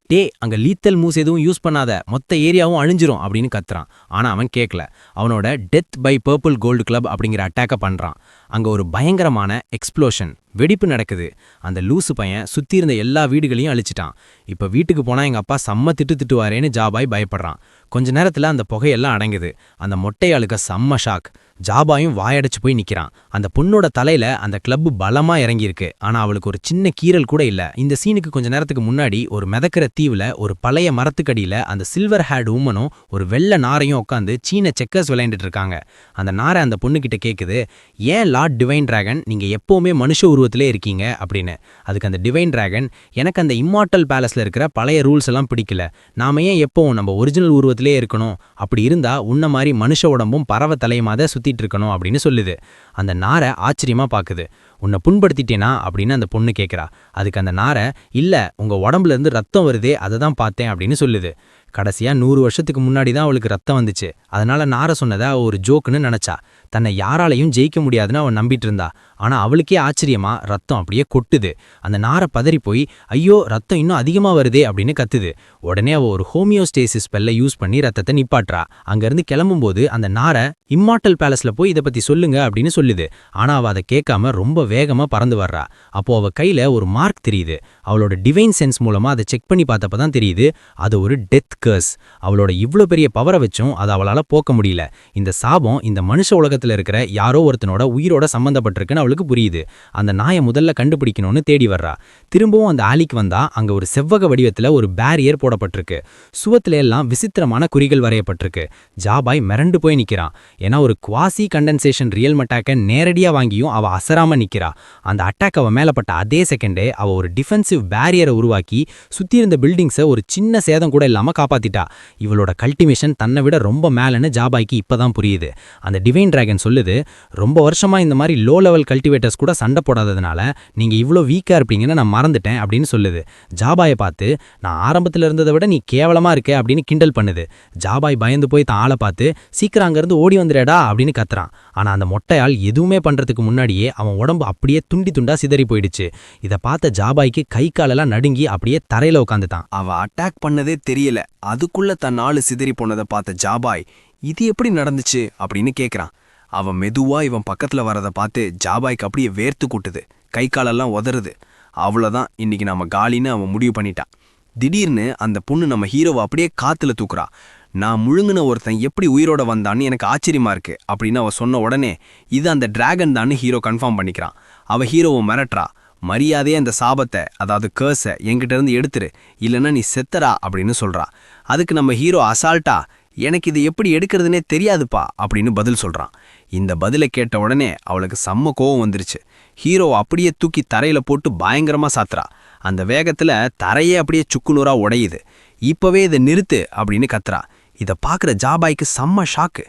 அங்க லீத்தல் மூஸ் எதுவும் யூஸ் பண்ணாத, மொத்த ஏரியாவும் அழிஞ்சிரும் அப்படின்னு கத்துறான். ஆனா அவன் கேட்கல. அவனோட death by purple gold club அப்படிங்கிற அட்டாக்க பண்றான். அங்க ஒரு பயங்கரமான எக்ஸ்ப்ளோஷன், வெடிப்பு நடக்குது. அந்த லூசு பையன் சுத்தி இருந்த எல்லா வீடுகளையும் அழிச்சிட்டான். இப்ப வீட்டுக்கு போனா எங்க அப்பா செம்ம திட்டுவாரேன்னு ஜாபாய் பயப்படுறான். கொஞ்ச நேரத்துல அந்த புகையெல்லாம் அடங்குது. அந்த மொட்டையாளுக்கு செம்ம ஷாக். ஜாபாயும் வாயடைச்சு போய் நிக்கிறான். அந்த பொண்ணோட தலையில அந்த கிளப் பலமா இறங்கியிருக்கு. ஆனா அவளுக்கு ஒரு சின்ன கீறல் கூட இல்ல. இந்த சீனுக்கு கொஞ்ச நேரத்துக்கு முன்னாடி ஒரு மிதக்கிற தீவுல ஒரு பழைய மரத்துக்கடியில அந்த சில்வர் ஹேட் உமனும் ஒரு வெள்ளை நாரையும் உட்காந்து சீன செக்கர்ஸ் விளையாண்டுட்டு இருக்காங்க. அந்த நாரை அந்த பொண்ணுகிட்ட கேக்குது, ஏன் லார்ட் டிவைன் டிராகன் நீங்க எப்பவுமே மனுஷ உருவத்திலே இருக்கீங்க அப்படின்னு. அதுக்கு அந்த டிவைன் டிராகன், எனக்கு அந்த இம்மார்டல் பேலஸ்ல இருக்கிற பழைய ரூல்ஸ் எல்லாம் பிடிக்கல. நாம ஏன் எப்பவும் நம்ம ஒரிஜினல் உருவத்திலே இருக்கணும்? அப்படி இருந்தா உன்ன மாதிரி மனுஷ உடம்பும் பறவை தலையுமாத சுத்திட்டு இருக்கணும் அப்படின்னு சொல்லுது. அந்த நாரை ஆச்சரியமா பாக்குது. உன்னை புண்படுத்திட்டேனா அப்படின்னு அந்த பொண்ணு கேட்குறா. அதுக்கு அந்த நாரை, இல்ல உங்க உடம்புல இருந்து ரத்தம் வருதே அதை தான் பார்த்தேன் அப்படின்னு சொல்லுது. கடைசியா 100 வருஷத்துக்கு முன்னாடி தான் அவளுக்கு ரத்தம் வந்துச்சு. அதனால நாரை சொன்னதை அவ ஒரு ஜோக்குன்னு நினைச்சா. தன்னை யாராலையும் ஜெயிக்க முடியாதுன்னு அவன் நம்பிட்டு இருந்தா. ஆனா அவளுக்கே ஆச்சரியமா ரத்தம் அப்படியே கொட்டுது. அந்த நாரை பதறி போய், ஐயோ ரத்தம் இன்னும் அதிகமா வருதே அப்படின்னு கத்துது. உடனே அவ ஒரு ஹோமியோஸ்டேசிஸ் ஸ்பெல்லை யூஸ் பண்ணி ரத்தத்தை நிப்பாட்டுறா. அங்கிருந்து கிளம்பும்போது அந்த நாரை இம்மார்டல் பேலஸ்ல போய் இதை பத்தி சொல்லுங்க அப்படின்னு சொல்லுது. ஆனா அவ அதை கேட்காம ரொம்ப வேகமா பறந்து வர்றா. அப்போ அவ கையில ஒரு மார்க் தெரியுது. அவளோட டிவைன் சென்ஸ் மூலமா அதை செக் பண்ணி பார்த்தப்பதான் தெரியுது அது ஒரு டெத் கர்ஸ். அவளோட இவ்ளோ பெரிய பவரை வச்சும் அதை அவளால போக்க முடியல. இந்த சாபம் இந்த மனுஷ உலகத்துல இருக்கிற யாரோ ஒருத்தனோட உயிரோட சம்பந்தப்பட்டிருக்குன்னு அவளுக்கு புரியுது. அந்த நாயை முதல்ல கண்டுபிடிக்கணும்னு தேடி வர்றா. திரும்பவும் அந்த ஆலிக்கு வந்தா அங்க ஒரு செவ்வக வடிவத்துல ஒரு பேரியர் போடப்பட்டிருக்கு. சுவத்துல எல்லாம் விசித்திரமான குறிகள் வரையப்பட்டிருக்கு. ஜாபாய் மிரண்டு போய் நிக்கிறான். ஏன்னா ஒரு குவாசி கண்டென்சேஷன் ரியல் அட்டாக்க நேரடியா வாங்கியும் அவ அசராம நிக்கிறா. அந்த அட்டாக் அவ மேலப்பட்ட அதே செகண்டே அவ ஒரு டிஃபென்சிவ் பேரியரை உருவாக்கி சுத்தி இருந்த பில்டிங்ஸை ஒரு சின்ன சேதம் கூட இல்லாம காப்பாத்திட்டா. இவளோட கல்டிவேஷன் தன்னை விட ரொம்ப மேலன்னு ஜாபாய்க்கு இப்பதான் புரியுது. அந்த டிவைன் டிராகன் சொல்லுது, ரொம்ப வருஷமா இந்த மாதிரி லோ லெவல் கல்டிவேட்டர்ஸ் கூட சண்டை போடாததுனால நீங்க இவ்வளோ வீக்கா இருப்பீங்கன்னு நான் மறந்துட்டேன் அப்படின்னு சொல்லுது. ஜாபாயை பார்த்து, நான் ஆரம்பத்துல இருந்ததை விட நீ கேவலமா இருக்க அப்படின்னு கிண்டல் பண்ணுது. ஜாபாய் பயந்து போய் தான் ஆளை பார்த்து, சீக்கிரம் அங்கிருந்து ஓடி வந்துடா அப்படின்னு கத்துறான். ஆனா அந்த மொட்டையால் எதுவுமே பண்றதுக்கு முன்னாடியே அவன் உடம்பு அப்படியே துண்டி துண்டா சிதறி போயிடுச்சு. இதை பார்த்த ஜாபாய்க்கு கை காலெல்லாம் நடுங்கி அப்படியே தரையில உட்காந்துட்டான். அவ அட்டாக் பண்ணதே தெரியல. அதுக்குள்ள தன் ஆளு சிதறி போனதை பார்த்த ஜாபாய், இது எப்படி நடந்துச்சு அப்படின்னு கேக்குறான். அவன் மெதுவா இவன் பக்கத்துல வரதை பார்த்து ஜாபாய்க்கு அப்படியே வேர்த்து கூட்டுது. கை காலெல்லாம் உதறுது. அவ்வளோதான், இன்னைக்கு நாம காலின்னு அவன் முடிவு பண்ணிட்டான். திடீர்னு அந்த பொண்ணு நம்ம ஹீரோவை அப்படியே காத்துல தூக்குறா. நான் முழுங்கின ஒருத்தன் எப்படி உயிரோட வந்தான்னு எனக்கு ஆச்சரியமா இருக்கு அப்படின்னு அவ சொன்ன உடனே இது அந்த டிராகன் தான்னு ஹீரோ கன்ஃபார்ம் பண்ணிக்கிறான். அவ ஹீரோவை மிரட்டுறா. மரியாதையே அந்த சாபத்தை, அதாவது கேர்ஸை என்கிட்ட இருந்து எடுத்துரு, இல்லைன்னா நீ செத்தரா அப்படின்னு சொல்றா. அதுக்கு நம்ம ஹீரோ அசால்ட்டா, எனக்கு இது எப்படி எடுக்கிறதுனே தெரியாதுப்பா அப்படின்னு பதில் சொல்றான். இந்த பதிலை கேட்ட உடனே அவளுக்கு செம்ம கோவம் வந்துருச்சு. ஹீரோ அப்படியே தூக்கி தரையில போட்டு பயங்கரமா சாத்துறா. அந்த வேகத்துல தரையே அப்படியே சுக்குநூறா உடையுது. இப்பவே இதை நிறுத்து அப்படின்னு கத்துறா. இதை பார்க்குற ஜாபாய்க்கு செம்ம ஷாக்கு.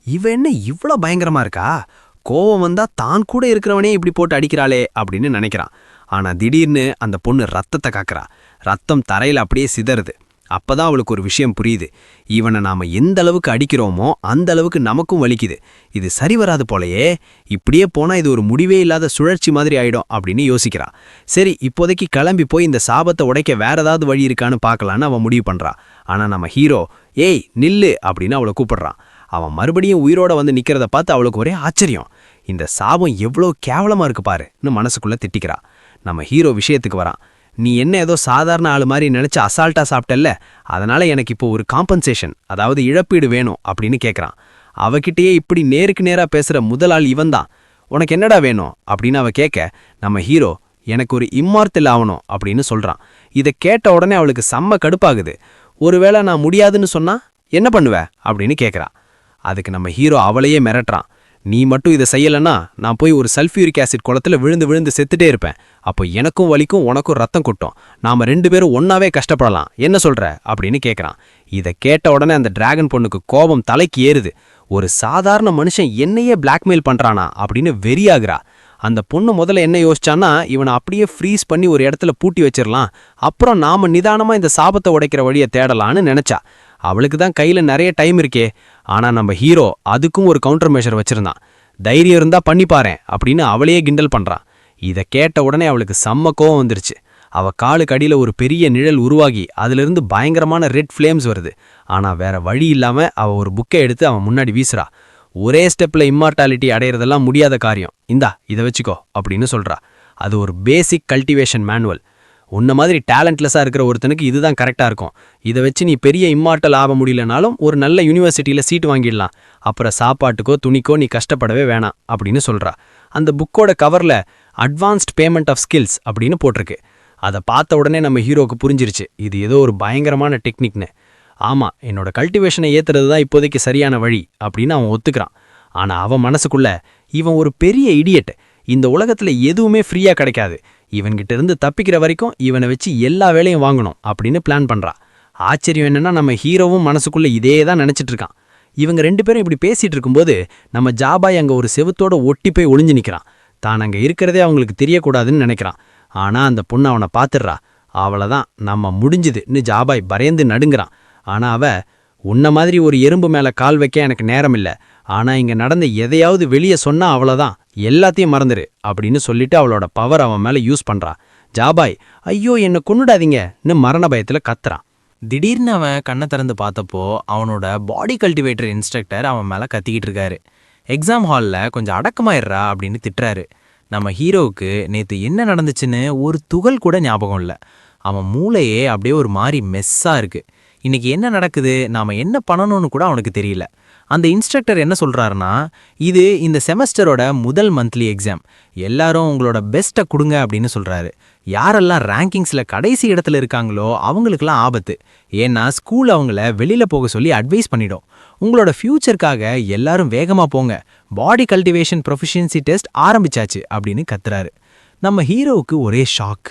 இவ என்ன இவ்வளோ பயங்கரமா இருக்கா? கோவம் வந்தா தான் கூட இருக்கிறவனே இப்படி போட்டு அடிக்கிறாளே அப்படின்னு நினைக்கிறான். ஆனா திடீர்னு அந்த பொண்ணு ரத்தத்தை காக்குறா. ரத்தம் தரையில அப்படியே சிதறுது. அப்பதான் அவளுக்கு ஒரு விஷயம் புரியுது. இவனை நாம எந்த அளவுக்கு அடிக்கிறோமோ அந்த அளவுக்கு நமக்கும் வலிக்குது. இது சரி வராது போலயே. இப்படியே போனா இது ஒரு முடிவே இல்லாத சுழற்சி மாதிரி ஆயிடும் அப்படின்னு யோசிக்கிறா. சரி, இப்போதைக்கு கிளம்பி போய் இந்த சாபத்தை உடைக்க வேற ஏதாவது வழி இருக்கான்னு பார்க்கலான்னு அவன் முடிவு பண்றா. ஆனா நம்ம ஹீரோ, ஏய் நில்லு அப்படின்னு அவளை கூப்பிடுறான். அவன் மறுபடியும் உயிரோட வந்து நிக்கிறத பார்த்து அவளுக்கு ஒரே ஆச்சரியம். இந்த சாபம் எவ்வளோ கேவலமா இருக்கு பாருன்னு மனசுக்குள்ள திட்டிக்கிறா. நம்ம ஹீரோ விஷயத்துக்கு வரான். நீ என்ன ஏதோ சாதாரண ஆளு மாதிரி நினைச்சு அசால்ட்டா சாப்பிட்டல்ல, அதனால எனக்கு இப்போ ஒரு காம்பன்சேஷன், அதாவது இழப்பீடு வேணும் அப்படின்னு கேட்குறான். அவகிட்டயே இப்படி நேருக்கு நேரா பேசுற முதல் ஆள் இவன் தான். உனக்கு என்னடா வேணும் அப்படின்னு அவ கேட்க, நம்ம ஹீரோ, எனக்கு ஒரு இம்மார்த்தல் ஆகணும் அப்படின்னு சொல்றான். இதை கேட்ட உடனே அவளுக்கு செம்ம கடுப்பாகுது. ஒருவேளை நான் முடியாதுன்னு சொன்னா என்ன பண்ணுவ அப்படின்னு கேட்குறா. அதுக்கு நம்ம ஹீரோ அவளையே மிரட்டுறான். நீ மட்டும் இதை செய்யலைன்னா நான் போய் ஒரு சல்ஃபியூரிக் ஆசிட் குளத்துல விழுந்து விழுந்து செத்துட்டே இருப்பேன். அப்போ எனக்கும் வலிக்கும் உனக்கும் ரத்தம் கொட்டும். நாம 2 பேரும் ஒன்னாவே கஷ்டப்படலாம், என்ன சொல்ற அப்படின்னு கேட்குறான். இதை கேட்ட உடனே அந்த டிராகன் பொண்ணுக்கு கோபம் தலைக்கு ஏறுது. ஒரு சாதாரண மனுஷன் என்னையே பிளாக்மெயில் பண்றானா அப்படின்னு வெறியாகிறா. அந்த பொண்ணு முதல்ல என்ன யோசிச்சான்னா, இவனை அப்படியே ஃப்ரீஸ் பண்ணி ஒரு இடத்துல பூட்டி வச்சிடலாம், அப்புறம் நாம நிதானமா இந்த சாபத்தை உடைக்கிற வழியை தேடலான்னு நினைச்சா. அவளுக்கு தான் கையில நிறைய டைம் இருக்கே. ஆனா நம்ம ஹீரோ அதுக்கும் ஒரு கவுண்டர் மெஷர் வச்சிருந்தான். தைரியம் இருந்தா பண்ணி பாரேன் அப்படின்னு அவளையே கிண்டல் பண்றான். இதை கேட்ட உடனே அவளுக்கு செம்ம கோவம் வந்துருச்சு. அவ காலுக்கு அடியில ஒரு பெரிய நிழல் உருவாகி அதிலிருந்து பயங்கரமான ரெட் ஃப்ளேம்ஸ் வருது. ஆனா வேற வழி இல்லாம அவ ஒரு புக்கை எடுத்து அவன் முன்னாடி வீசுறா. ஒரே ஸ்டெப்ல இம்மார்டாலிட்டி அடையிறதெல்லாம் முடியாத காரியம், இந்தா இதை வச்சுக்கோ அப்படின்னு சொல்றா. அது ஒரு பேசிக் கல்டிவேஷன் மேனுவல். உன்ன மாதிரி டேலண்ட்லெஸ்ஸாக இருக்கிற ஒருத்தனுக்கு இதுதான் கரெக்டாக இருக்கும். இதை வச்சு நீ பெரிய இம்மார்ட்டல் ஆக முடியலனாலும் ஒரு நல்ல யூனிவர்சிட்டியில் சீட் வாங்கிடலாம். அப்புறம் சாப்பாட்டுக்கோ துணிக்கோ நீ கஷ்டப்படவே வேணாம் அப்படின்னு சொல்கிறா. அந்த புக்கோட கவரில் அட்வான்ஸ்ட் பேமெண்ட் ஆஃப் ஸ்கில்ஸ் அப்படின்னு போட்டிருக்கு. அதை பார்த்த உடனே நம்ம ஹீரோக்கு புரிஞ்சிருச்சு இது ஏதோ ஒரு பயங்கரமான டெக்னிக்னு. ஆமாம், என்னோட கல்டிவேஷனை ஏற்றுறது தான் இப்போதைக்கு சரியான வழி அப்படின்னு அவன் ஒத்துக்கிறான். ஆனால் அவன் மனசுக்குள்ள இவன் ஒரு பெரிய இடியட், இந்த உலகத்தில் எதுவுமே ஃப்ரீயாக கிடைக்காது, இவன்கிட்ட இருந்து தப்பிக்கிற வரைக்கும் இவனை வச்சு எல்லா வேலையும் வாங்கணும் அப்படின்னு பிளான் பண்றா. ஆச்சரியம் என்னன்னா நம்ம ஹீரோவும் மனசுக்குள்ள இதே தான் நினைச்சிட்டு இருக்கான். இவங்க 2 பேரும் இப்படி பேசிட்டு இருக்கும்போது நம்ம ஜாபாய் அங்க ஒரு செவுத்தோட ஒட்டி போய் ஒளிஞ்சு நிக்கிறான். தான் அங்க இருக்கிறதே அவங்களுக்கு தெரியக்கூடாதுன்னு நினைக்கிறான். ஆனா அந்த பொண்ணு அவனை பாத்துடுறா. அவளதான் நம்ம முடிஞ்சுதுன்னு ஜாபாய் பயந்து நடுங்கிறான். ஆனா அவ, உன்ன மாதிரி ஒரு எறும்பு மேல கால் வைக்க எனக்கு நேரம் இல்ல, ஆனா இங்க நடந்த எதையாவது வெளியே சொன்னா அவ்வளவுதான், எல்லாத்தையும் மறந்துரு அப்படின்னு சொல்லிட்டு அவளோட பவர் அவன் மேல யூஸ் பண்றா. ஜாபாய், ஐயோ என்ன கொன்னுடாதீங்கன்னு மரண பயத்துல கத்துறான். திடீர்னு அவன் கண்ணை திறந்து பார்த்தப்போ அவனோட பாடி கல்டிவேட்டர் இன்ஸ்ட்ரக்டர் அவன் மேலே கத்திக்கிட்டு இருக்காரு. எக்ஸாம் ஹாலில் கொஞ்சம் அடக்கமாயிடுறா அப்படின்னு திட்டுறாரு. நம்ம ஹீரோவுக்கு நேற்று என்ன நடந்துச்சுன்னு ஒரு துகள் கூட ஞாபகம் இல்லை. அவன் மூளையே அப்படியே ஒரு மாதிரி மெஸ்ஸாக இருக்குது. இன்னைக்கு என்ன நடக்குது, நாம் என்ன பண்ணணும்னு கூட அவனுக்கு தெரியல. அந்த இன்ஸ்ட்ரக்டர் என்ன சொல்கிறாருன்னா, இது இந்த செமஸ்டரோட முதல் மந்த்லி எக்ஸாம், எல்லாரும் உங்களோட பெஸ்ட்டை கொடுங்க அப்படின்னு சொல்கிறாரு. யாரெல்லாம் ரேங்கிங்ஸில் கடைசி இடத்துல இருக்காங்களோ அவங்களுக்கெல்லாம் ஆபத்து. ஏன்னா ஸ்கூல் அவங்கள வெளியில் போக சொல்லி அட்வைஸ் பண்ணிடும். உங்களோட ஃப்யூச்சருக்காக எல்லாரும் வேகமாக போங்க, பாடி கல்டிவேஷன் ப்ரொஃபிஷியன்சி டெஸ்ட் ஆரம்பிச்சாச்சு அப்படின்னு கத்துறாரு. நம்ம ஹீரோவுக்கு ஒரே ஷாக்.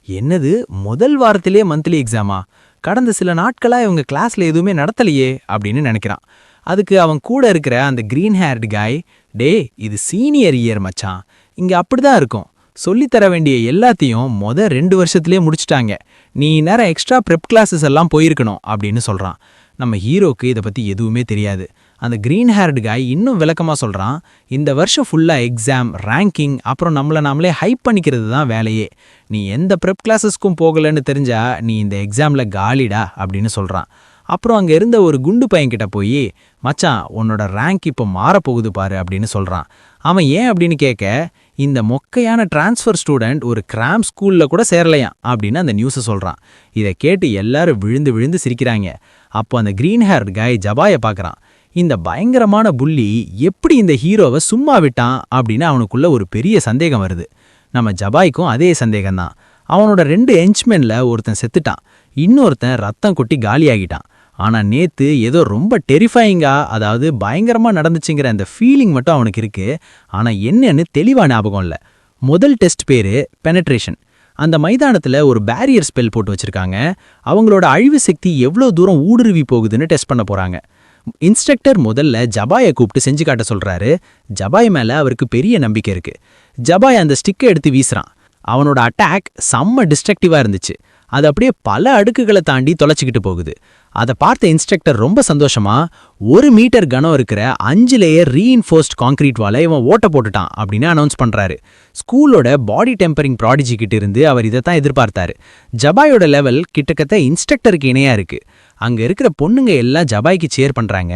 என்னது, முதல் வாரத்திலே மந்த்லி எக்ஸாமா? கடந்த சில நாட்களாக இவங்க கிளாஸில் எதுவுமே நடத்தலையே அப்படின்னு நினைக்கிறான். அதுக்கு அவன் கூட இருக்கிற அந்த கிரீன் ஹேர்டு காய், டே இது சீனியர் இயர் மச்சான், இங்கே அப்படிதான் இருக்கும், சொல்லித்தர வேண்டிய எல்லாத்தையும் 2 வருஷத்துலேயே முடிச்சிட்டாங்க, நீ நேரம் எக்ஸ்ட்ரா ப்ரெப் கிளாஸஸ் எல்லாம் போயிருக்கணும் அப்படின்னு சொல்கிறான். நம்ம ஹீரோக்கு இதை பற்றி எதுவுமே தெரியாது. அந்த கிரீன் ஹேர்டு காய் இன்னும் விளக்கமாக சொல்கிறான், இந்த வருஷம் ஃபுல்லாக எக்ஸாம், ரேங்கிங், அப்புறம் நம்மளை நாமளே ஹைப் பண்ணிக்கிறது தான் வேலையே. நீ எந்த ப்ரெப் கிளாஸஸ்க்கும் போகலன்னு தெரிஞ்சா நீ இந்த எக்ஸாமில் காலிடா அப்படின்னு சொல்கிறான். அப்புறம் அங்கே இருந்த ஒரு குண்டு பையன்கிட்ட போய், மச்சான் உன்னோட ரேங்க் இப்போ மாறப்போகுது பாரு அப்படின்னு சொல்கிறான். அவன் ஏன் அப்படின்னு கேட்க, இந்த மொக்கையான டிரான்ஸ்ஃபர் ஸ்டூடெண்ட் ஒரு கிராம் ஸ்கூலில் கூட சேரலையாம் அப்படின்னு அந்த நியூஸை சொல்கிறான். இதை கேட்டு எல்லாரும் விழுந்து விழுந்து சிரிக்கிறாங்க. அப்போ அந்த கிரீன் ஹேர் காய் ஜபாயை பார்க்குறான். இந்த பயங்கரமான புள்ளி எப்படி இந்த ஹீரோவை சும்மா விட்டான் அப்படின்னு அவனுக்குள்ள ஒரு பெரிய சந்தேகம் வருது. நம்ம ஜபாய்க்கும் அதே சந்தேகம்தான். அவனோட 2 ஹென்ச்மென்ல ஒருத்தன் செத்துட்டான், இன்னொருத்தன் ரத்தம் கொட்டி காலியாகிட்டான். ஆனால் நேற்று ஏதோ ரொம்ப டெரிஃபையிங்கா, அதாவது பயங்கரமாக நடந்துச்சுங்கிற அந்த ஃபீலிங் மட்டும் அவனுக்கு இருக்கு. ஆனால் என்னன்னு தெளிவாக ஞாபகம் இல்லை. முதல் டெஸ்ட் பேரு பெனட்ரேஷன். அந்த மைதானத்தில் ஒரு பேரியர் ஸ்பெல் போட்டு வச்சிருக்காங்க. அவங்களோட அழிவு சக்தி எவ்வளோ தூரம் ஊடுருவி போகுதுன்னு டெஸ்ட் பண்ண போகிறாங்க. இன்ஸ்ட்ரக்டர் முதல்ல ஜபாயை கூப்பிட்டு செஞ்சு காட்ட சொல்கிறாரு. ஜபாய் மேலே அவருக்கு பெரிய நம்பிக்கை இருக்குது. ஜபாய் அந்த ஸ்டிக்கை எடுத்து வீசுறான். அவனோட அட்டாக் செம்ம டிஸ்ட்ரக்டிவாக இருந்துச்சு. அது அப்படியே பல அடுக்குகளை தாண்டி தொலைச்சிக்கிட்டு போகுது. அதை பார்த்த இன்ஸ்ட்ரக்டர் ரொம்ப சந்தோஷமா, 1 மீட்டர் கனம் இருக்கிற 5 லேயர் ரீஇன்ஃபோர்ஸ்ட் கான்கிரீட் வாலை இவன் ஓட்ட போட்டுட்டான் அப்படின்னு அனௌன்ஸ் பண்றாரு. ஸ்கூலோட பாடி டெம்பரிங் ப்ராடிஜி கிட்ட இருந்து அவர் இதைத்தான் எதிர்பார்த்தாரு. ஜபாயோட லெவல் கிட்டத்தட்ட இன்ஸ்ட்ரக்டருக்கு இணையா இருக்கு. அங்க இருக்கிற பொண்ணுங்க எல்லாம் ஜபாய்க்கு சேர் பண்றாங்க.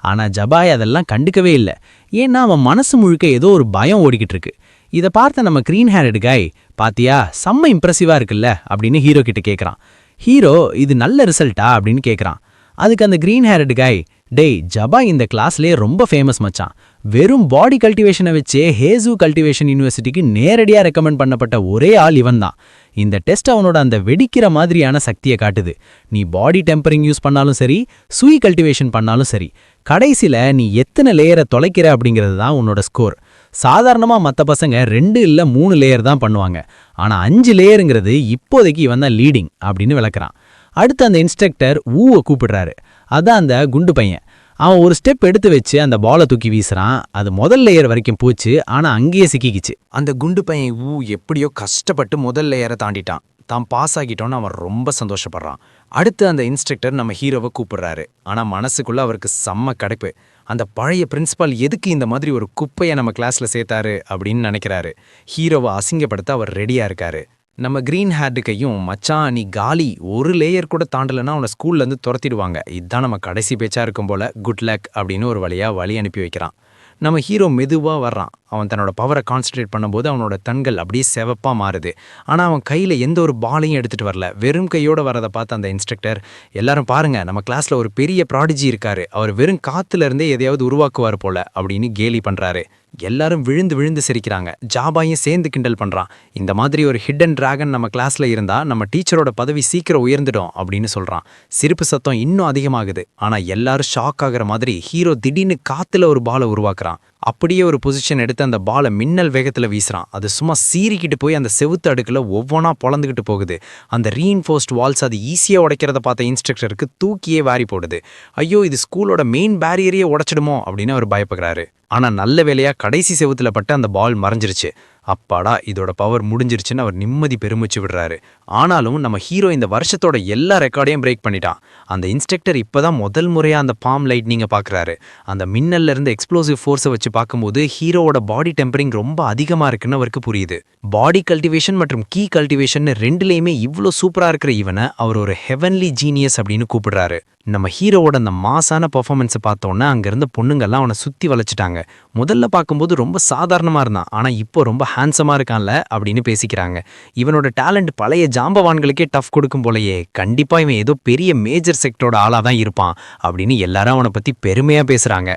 ஆனா ஜபாய் அதெல்லாம் கண்டுக்கவே இல்லை. ஏன்னா அவன் மனசு முழுக்க ஏதோ ஒரு பயம் ஓடிக்கிட்டு இருக்கு. இதை பார்த்த நம்ம கிரீன் ஹேர்டு காய், பாத்தியா செம்ம இம்ப்ரெசிவா இருக்குல்ல அப்படின்னு ஹீரோ கிட்ட கேட்குறான். ஹீரோ, இது நல்ல ரிசல்ட்டா அப்படின்னு கேட்குறான். அதுக்கு அந்த கிரீன் ஹேர்டு காய், டேய் ஜபாய் இந்த கிளாஸ்லேயே ரொம்ப ஃபேமஸ் மச்சான், வெறும் பாடி கல்டிவேஷனை வச்சே ஹேசு கல்டிவேஷன் யூனிவர்சிட்டிக்கு நேரடியாக ரெக்கமெண்ட் பண்ணப்பட்ட ஒரே ஆள் இவன் தான். இந்த டெஸ்ட் அவனோட அந்த வெடிக்கிற மாதிரியான சக்தியை காட்டுது. நீ பாடி டெம்பரிங் யூஸ் பண்ணாலும் சரி, சூய் கல்டிவேஷன் பண்ணாலும் சரி, கடைசியில் நீ எத்தனை லேயரை தொலைக்கிற அப்படிங்கிறது தான் உன்னோட ஸ்கோர். சாதாரணமாக மற்ற பசங்க 2 இல்லை 3 லேயர் தான் பண்ணுவாங்க. ஆனால் 5 லேயருங்கிறது இப்போதைக்கு இவன் தான் லீடிங் அப்படின்னு விளக்குறான். அடுத்து அந்த இன்ஸ்ட்ரக்டர் ஊவை கூப்பிடுறாரு. அதான் அந்த குண்டு பையன். அவன் ஒரு ஸ்டெப் எடுத்து வச்சு அந்த பாலை தூக்கி வீசுறான். அது முதல் லேயர் வரைக்கும் போச்சு, ஆனால் அங்கேயே சிக்கிக்கிச்சு. அந்த குண்டு பையன் எப்படியோ கஷ்டப்பட்டு முதல் லேயரை தாண்டிட்டான். தான் பாஸ் ஆகிட்டோன்னு அவன் ரொம்ப சந்தோஷப்படுறான். அடுத்து அந்த இன்ஸ்ட்ரக்டர் நம்ம ஹீரோவை கூப்பிடுறாரு. ஆனால் மனசுக்குள்ள அவருக்கு செம்ம கடுப்பு. அந்த பழைய பிரின்சிபால் எதுக்கு இந்த மாதிரி ஒரு குப்பையை நம்ம கிளாஸ்ல சேர்த்தாரு அப்படின்னு நினைக்கிறாரு. ஹீரோவை அசிங்கப்படுத்த அவர் ரெடியா இருக்காரு. நம்ம கிரீன் ஹேட்டுக்கையும் மச்சான் நீ காலி ஒரு லேயர் கூட தாண்டலைன்னா அவனை ஸ்கூல்லேருந்து துரத்திடுவாங்க, இதுதான் நம்ம கடைசி பேச்சா இருக்கும் போல, குட் லக் அப்படின்னு ஒரு வழி அனுப்பி வைக்கிறான். நம்ம ஹீரோ மெதுவாக வர்றான். அவன் தன்னோட பவரை கான்சன்ட்ரேட் பண்ணும்போது அவனோட கண்கள் அப்படியே செவப்பாக மாறுது. ஆனால் அவன் கையில் எந்த ஒரு பாலையும் எடுத்துகிட்டு வரல. வெறும் கையோடு வரதை பார்த்து அந்த இன்ஸ்ட்ரக்டர், எல்லாரும் பாருங்க நம்ம கிளாஸில் ஒரு பெரிய ப்ராடிஜி இருக்காரு, அவர் வெறும் காத்துல இருந்தே எதையாவது உருவாக்குவார் போல அப்படின்னு கேலி பண்ணுறாரு. எல்லாரும் விழுந்து விழுந்து சிரிக்கிறாங்க. ஜாபாயும் சேர்ந்து கிண்டல் பண்ணுறான். இந்த மாதிரி ஒரு ஹிடன் டிராகன் நம்ம கிளாஸில் இருந்தால் நம்ம டீச்சரோட பதவி சீக்கிரம் உயர்ந்துடும் அப்படின்னு சொல்கிறான். சிரிப்பு சத்தம் இன்னும் அதிகமாகுது. ஆனால் எல்லாரும் ஷாக் ஆகிற மாதிரி ஹீரோ திடீர்னு காற்றுல ஒரு பாலை உருவாக்குறான். அப்படியே ஒரு பொசிஷன் எடுத்து அந்த பாலை மின்னல் வேகத்தில் வீசுறான். அது சும்மா சீறிக்கிட்டு போய் அந்த செவுத்து அடுக்கில் ஒவ்வொன்றா பொழந்துக்கிட்டு போகுது. அந்த ரீஇன்ஃபோர்ஸ்ட் வால்ஸ் அது ஈஸியாக உடைக்கிறத பார்த்த இன்ஸ்ட்ரக்டருக்கு தூக்கியே வாரி போடுது. ஐயோ இது ஸ்கூலோட மெயின் பேரியரையே உடைச்சிடுமோ அப்படின்னு அவர் பயப்படுறாரு. ஆனால் நல்ல வேலையாக கடைசி செவுத்துல பட்டு அந்த பால் மறைஞ்சிருச்சு. அப்பாடா இதோட பவர் முடிஞ்சிருச்சுன்னு அவர் நிம்மதி பெருமிச்சு விடுறாரு. ஆனாலும் நம்ம ஹீரோ இந்த வருஷத்தோட எல்லா ரெக்கார்டையும் பிரேக் பண்ணிட்டான். அந்த இன்ஸ்ட்ரக்டர் இப்போதான் முதல் முறையாக அந்த பாம் லைட்னிங்கை பார்க்குறாரு. அந்த மின்னல்ல இருந்து எக்ஸ்ப்ளோசிவ் ஃபோர்ஸை வச்சு பார்க்கும்போது ஹீரோவோட பாடி டெம்பரிங் ரொம்ப அதிகமாக இருக்குன்னு அவருக்கு புரியுது. பாடி கல்டிவேஷன் மற்றும் கீ கல்டிவேஷன் ரெண்டுலேயுமே இவ்வளோ சூப்பராக இருக்கிற இவனை அவர் ஒரு ஹெவன்லி ஜீனியஸ் அப்படின்னு கூப்பிடுறாரு. நம்ம ஹீரோவோட அந்த மாசான பர்ஃபார்மன்ஸை பார்த்தோன்னே அங்கேருந்த பொண்ணுங்கள்லாம் அவனை சுற்றி வளைச்சிட்டாங்க. முதல்ல பார்க்கும்போது ரொம்ப சாதாரணமாக இருந்தான், ஆனால் இப்போ ரொம்ப ஹேண்ட்ஸமாக இருக்கான்ல அப்படின்னு பேசிக்கிறாங்க. இவனோட டேலண்ட் பழைய ஜாம்பவான்களுக்கே டஃப் கொடுக்கும் போலயே, கண்டிப்பாக இவன் ஏதோ பெரிய மேஜர் செக்டரோட ஆளாக தான் இருப்பான் அப்படின்னு எல்லாரும் அவனை பற்றி பெருமையாக பேசுகிறாங்க.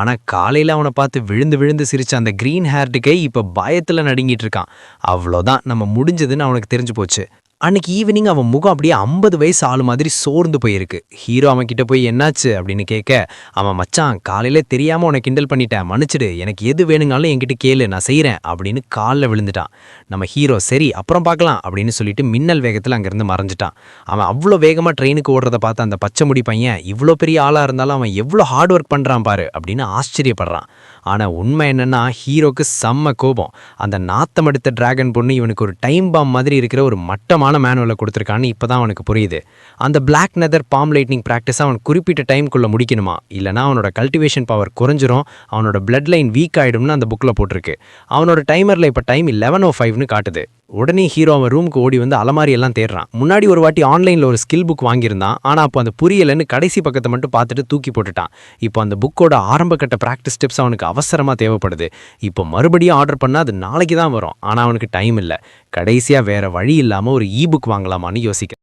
ஆனால் காலையில் அவனை பார்த்து விழுந்து விழுந்து சிரிச்ச அந்த க்ரீன் ஹேர்டுக்கே இப்போ பயத்தில் நடுங்கிட்டு இருக்கான். அவ்வளோதான் நம்ம முடிஞ்சதுன்னு அவனுக்கு தெரிஞ்சு போச்சு. அன்னைக்கு ஈவினிங் அவன் முகம் அப்படியே 50 வயசு ஆளு மாதிரி சோர்ந்து போயிருக்கு. ஹீரோ அவன் கிட்ட போய் என்னாச்சு அப்படின்னு கேட்க, அவன் மச்சான் காலையில தெரியாம உனக்கு கிண்டல் பண்ணிட்டேன், மன்னிச்சிடு, எனக்கு எது வேணுங்காலும் என்கிட்ட கேளு நான் செய்கிறேன் அப்படின்னு காலில் விழுந்துட்டான். நம்ம ஹீரோ சரி அப்புறம் பார்க்கலாம் அப்படின்னு சொல்லிட்டு மின்னல் வேகத்தில் அங்கேருந்து மறைஞ்சிட்டான். அவன் அவ்வளோ வேகமாக ட்ரெயினுக்கு ஓடுறத பார்த்து அந்த பச்சை முடி பையன் இவ்வளோ பெரிய ஆளாக இருந்தாலும் அவன் எவ்வளோ ஹார்ட் ஒர்க் பண்ணுறான் பாரு அப்படின்னு ஆச்சரியப்படுறான். ஆனால் உண்மை என்னன்னா ஹீரோக்கு செம்ம கோபம். அந்த நாத்தம் எடுத்த டிராகன் பொண்ணு இவனுக்கு ஒரு டைம் பாம் மாதிரி இருக்கிற ஒரு மட்டமான மேனுவலை கொடுத்துருக்கான்னு இப்போதான் அவனுக்கு புரியுது. அந்த black nether palm lightning practice அவன் குறிப்பிட்ட டைம்குள்ளே முடிக்கணுமா, இல்லைனா அவனோட கல்டிவேஷன் பவர் குறைஞ்சிரும், அவனோட பிளட் லைன் வீக் ஆகிடும்னு அந்த புக்கில் போட்டிருக்கு. அவனோட டைமரில் இப்போ டைம் 11:05ன்னு காட்டுது. உடனே ஹீரோ அவன் ரூமுக்கு ஓடி வந்து அலமாரி எல்லாம் தேடுறான். முன்னாடி ஒரு வாட்டி ஆன்லைனில் ஒரு ஸ்கில் புக் வாங்கியிருந்தான், ஆனால் அப்போ அந்த புரியலன்னு கடைசி பக்கத்தை மட்டும் பார்த்துட்டு தூக்கி போட்டுட்டான். இப்போ அந்த புக்கோட ஆரம்ப கட்ட ப்ராக்டிஸ் டிப்ஸ் அவனுக்கு அவசரமாக தேவைப்படுது. இப்போ மறுபடியும் ஆர்டர் பண்ணால் அது நாளைக்கு தான் வரும், ஆனால் அவனுக்கு டைம் இல்லை. கடைசியாக வேற வழி இல்லாமல் ஒரு புக் வாங்கலாமான்னு யோசிக்க